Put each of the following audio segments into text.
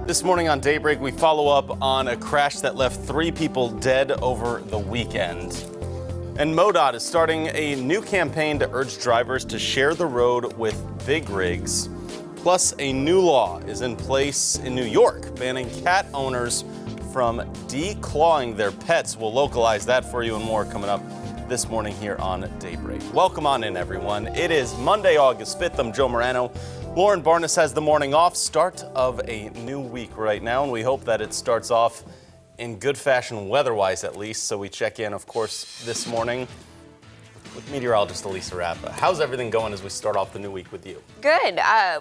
This morning on Daybreak, we follow up on a crash that left 3 people dead over the weekend. And MoDOT is starting a new campaign to urge drivers to share the road with big rigs. Plus, a new law is in place in New York, banning cat owners from declawing their pets. We'll localize that for you and more coming up this morning here on Daybreak. Welcome on in, everyone. It is Monday, August 5th. I'm Joe Morano. Lauren Barnes has the morning off, start of a new week right now, and we hope that it starts off in good fashion weather-wise at least. So we check in, of course, this morning with meteorologist Elisa Rappa. How's everything going as we start off the new week with you? Good.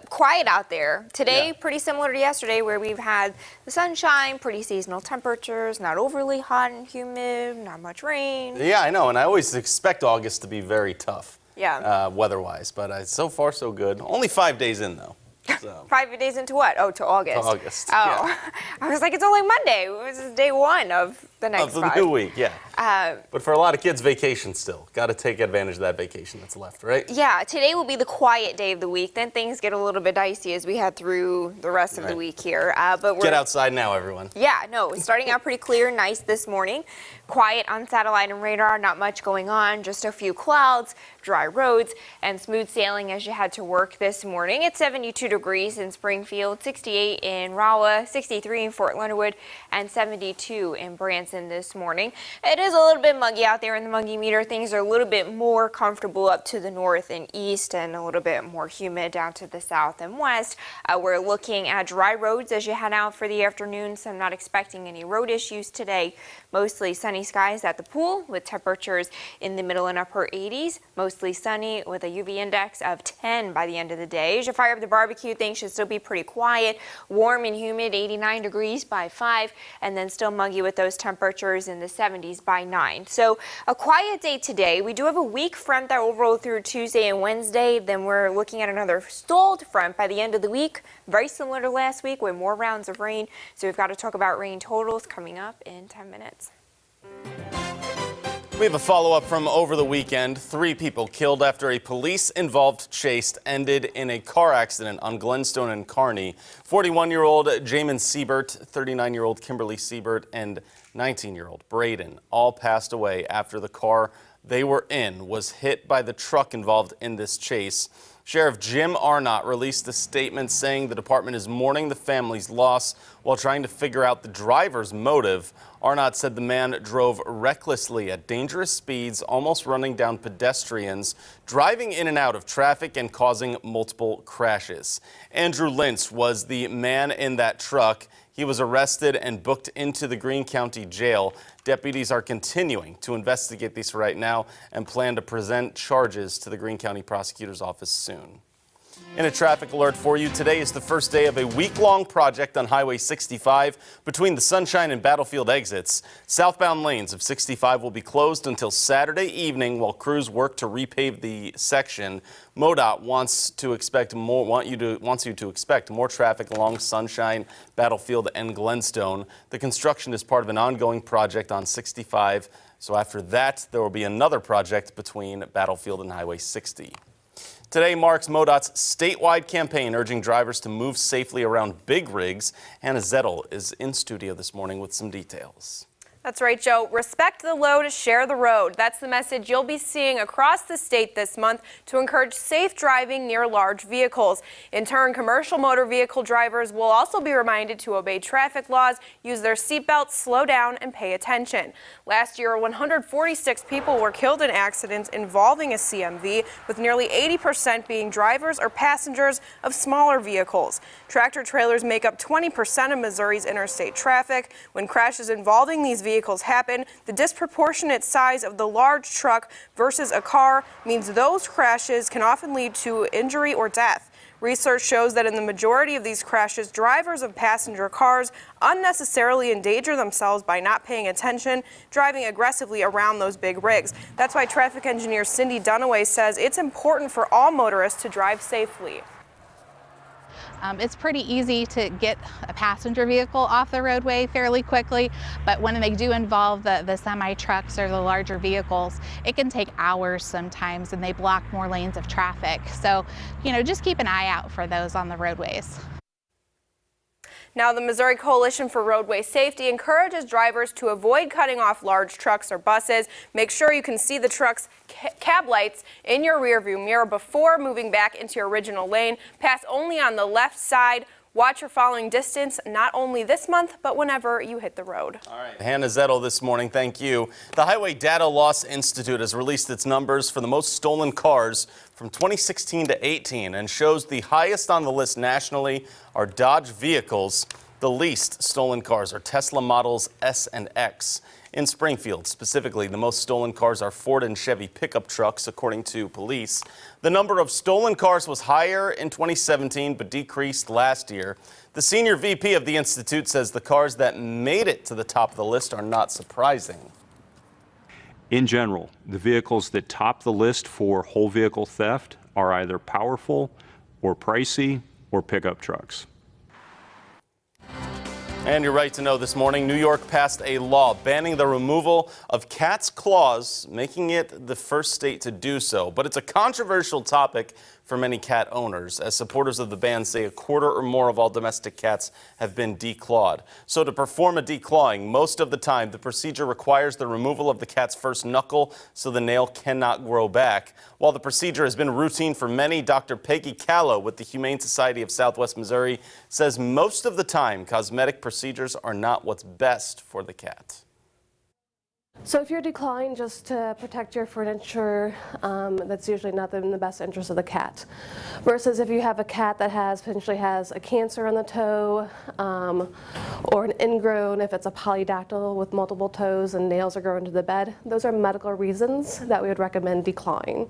Quiet out there. Today, pretty similar to yesterday where we've had the sunshine, pretty seasonal temperatures, not overly hot and humid, not much rain. Yeah, I know, and I always expect August to be very tough. Yeah. Weather-wise, but so far so good. Only 5 days in though. So. 5 days into what? Oh, to August. To August. Oh, yeah. I was like, it's only Monday. This is day 1 of the next of the new week, yeah. But for a lot of kids, vacation still. Got to take advantage of that vacation that's left, right? Yeah, today will be the quiet day of the week. Then things get a little bit dicey as we head through the rest of the week here. But we're, get outside now, everyone. Yeah, no, it's starting out pretty clear, nice this morning. Quiet on satellite and radar, not much going on, just a few clouds, dry roads, and smooth sailing as you head to work this morning. It's 72 degrees in Springfield, 68 in Rawa, 63 in Fort Leonard Wood, and 72 in Branson this morning. It is a little bit muggy out there in the muggy meter. Things are a little bit more comfortable up to the north and east and a little bit more humid down to the south and west. We're looking at dry roads as you head out for the afternoon, so I'm not expecting any road issues today. Mostly sunny skies at the pool with temperatures in the middle and upper 80s. Mostly sunny with a UV index of 10 by the end of the day. As you fire up the barbecue, things should still be pretty quiet. Warm and humid, 89 degrees by 5, and then still muggy with those temperatures in the 70s by 9. So a quiet day today. We do have a weak front that will roll through Tuesday and Wednesday. Then we're looking at another stalled front by the end of the week. Very similar to last week with more rounds of rain. So we've got to talk about rain totals coming up in 10 minutes. We have a follow-up from over the weekend. 3 people killed after a police-involved chase ended in a car accident on Glenstone and Kearney. 41-year-old Jamin Siebert, 39-year-old Kimberly Siebert, and 19-year-old Braden all passed away after the car they were in was hit by the truck involved in this chase. Sheriff Jim Arnott released a statement saying the department is mourning the family's loss while trying to figure out the driver's motive. Arnott said the man drove recklessly at dangerous speeds, almost running down pedestrians, driving in and out of traffic and causing multiple crashes. Andrew Lynch was the man in that truck. He was arrested and booked into the Greene County Jail. Deputies are continuing to investigate this right now and plan to present charges to the Greene County Prosecutor's Office soon. In a traffic alert for you, today is the first day of a week-long project on Highway 65 between the Sunshine and Battlefield exits. Southbound lanes of 65 will be closed until Saturday evening while crews work to repave the section. MoDOT wants you to expect more traffic along Sunshine, Battlefield, and Glenstone. The construction is part of an ongoing project on 65. So after that, there will be another project between Battlefield and Highway 60. Today marks MoDOT's statewide campaign urging drivers to move safely around big rigs. Hannah Zettel is in studio this morning with some details. That's right, Joe. Respect the load, share the road. That's the message you'll be seeing across the state this month to encourage safe driving near large vehicles. In turn, commercial motor vehicle drivers will also be reminded to obey traffic laws, use their seatbelts, slow down, and pay attention. Last year, 146 people were killed in accidents involving a CMV, with nearly 80% being drivers or passengers of smaller vehicles. Tractor trailers make up 20% of Missouri's interstate traffic. When crashes involving these vehicles happen, the disproportionate size of the large truck versus a car means those crashes can often lead to injury or death. Research shows that in the majority of these crashes, drivers of passenger cars unnecessarily endanger themselves by not paying attention, driving aggressively around those big rigs. That's why traffic engineer Cindy Dunaway says it's important for all motorists to drive safely. It's pretty easy to get a passenger vehicle off the roadway fairly quickly, but when they do involve the semi-trucks or the larger vehicles, it can take hours sometimes, and they block more lanes of traffic. So, just keep an eye out for those on the roadways. Now, the Missouri Coalition for Roadway Safety encourages drivers to avoid cutting off large trucks or buses. Make sure you can see the truck's cab lights in your rearview mirror before moving back into your original lane. Pass only on the left side. Watch your following distance, not only this month, but whenever you hit the road. All right, Hannah Zettel this morning, thank you. The Highway Data Loss Institute has released its numbers for the most stolen cars from 2016 to 18 and shows the highest on the list nationally are Dodge vehicles. The least stolen cars are Tesla models S and X. In Springfield, specifically, the most stolen cars are Ford and Chevy pickup trucks, according to police. The number of stolen cars was higher in 2017, but decreased last year. The senior VP of the institute says the cars that made it to the top of the list are not surprising. In general, the vehicles that top the list for whole vehicle theft are either powerful or pricey or pickup trucks. And you're right to know this morning, New York passed a law banning the removal of cats' claws, making it the first state to do so. But it's a controversial topic for many cat owners, as supporters of the ban say a quarter or more of all domestic cats have been declawed. So to perform a declawing, most of the time, the procedure requires the removal of the cat's first knuckle so the nail cannot grow back. While the procedure has been routine for many, Dr. Peggy Callow with the Humane Society of Southwest Missouri says most of the time cosmetic procedures are not what's best for the cat. So if you're declawing just to protect your furniture, that's usually not in the best interest of the cat. Versus if you have a cat that potentially has a cancer on the toe, or an ingrown, if it's a polydactyl with multiple toes and nails are growing to the bed, those are medical reasons that we would recommend declawing.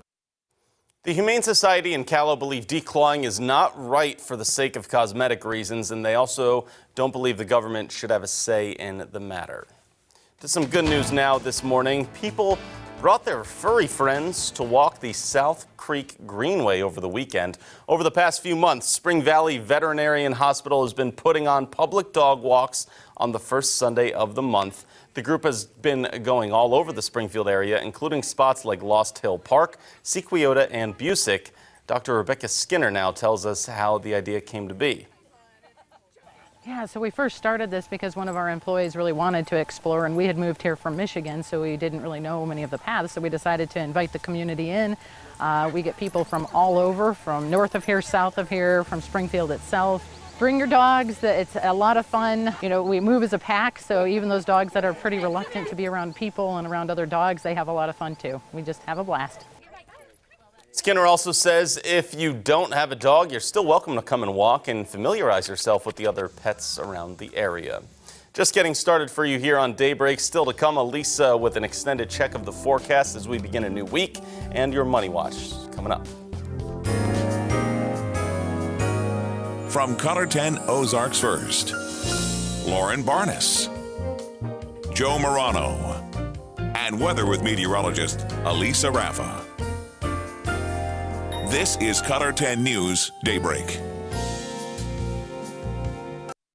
The Humane Society and Callow believe declawing is not right for the sake of cosmetic reasons, and they also don't believe the government should have a say in the matter. To some good news now this morning. People brought their furry friends to walk the South Creek Greenway over the weekend. Over the past few months, Spring Valley Veterinarian Hospital has been putting on public dog walks on the first Sunday of the month. The group has been going all over the Springfield area, including spots like Lost Hill Park, Sequiota, and Busick. Dr. Rebecca Skinner now tells us how the idea came to be. Yeah, so we first started this because one of our employees really wanted to explore, and we had moved here from Michigan, so we didn't really know many of the paths, so we decided to invite the community in. We get people from all over, from north of here, south of here, from Springfield itself. Bring your dogs, it's a lot of fun. You know, we move as a pack, so even those dogs that are pretty reluctant to be around people and around other dogs, they have a lot of fun too. We just have a blast. Skinner also says if you don't have a dog, you're still welcome to come and walk and familiarize yourself with the other pets around the area. Just getting started for you here on Daybreak. Still to come, Elisa with an extended check of the forecast as we begin a new week, and your Money Watch coming up. From Color 10 Ozarks First, Lauren Barnes, Joe Morano, and weather with meteorologist Elisa Raffa. This is Color 10 News Daybreak.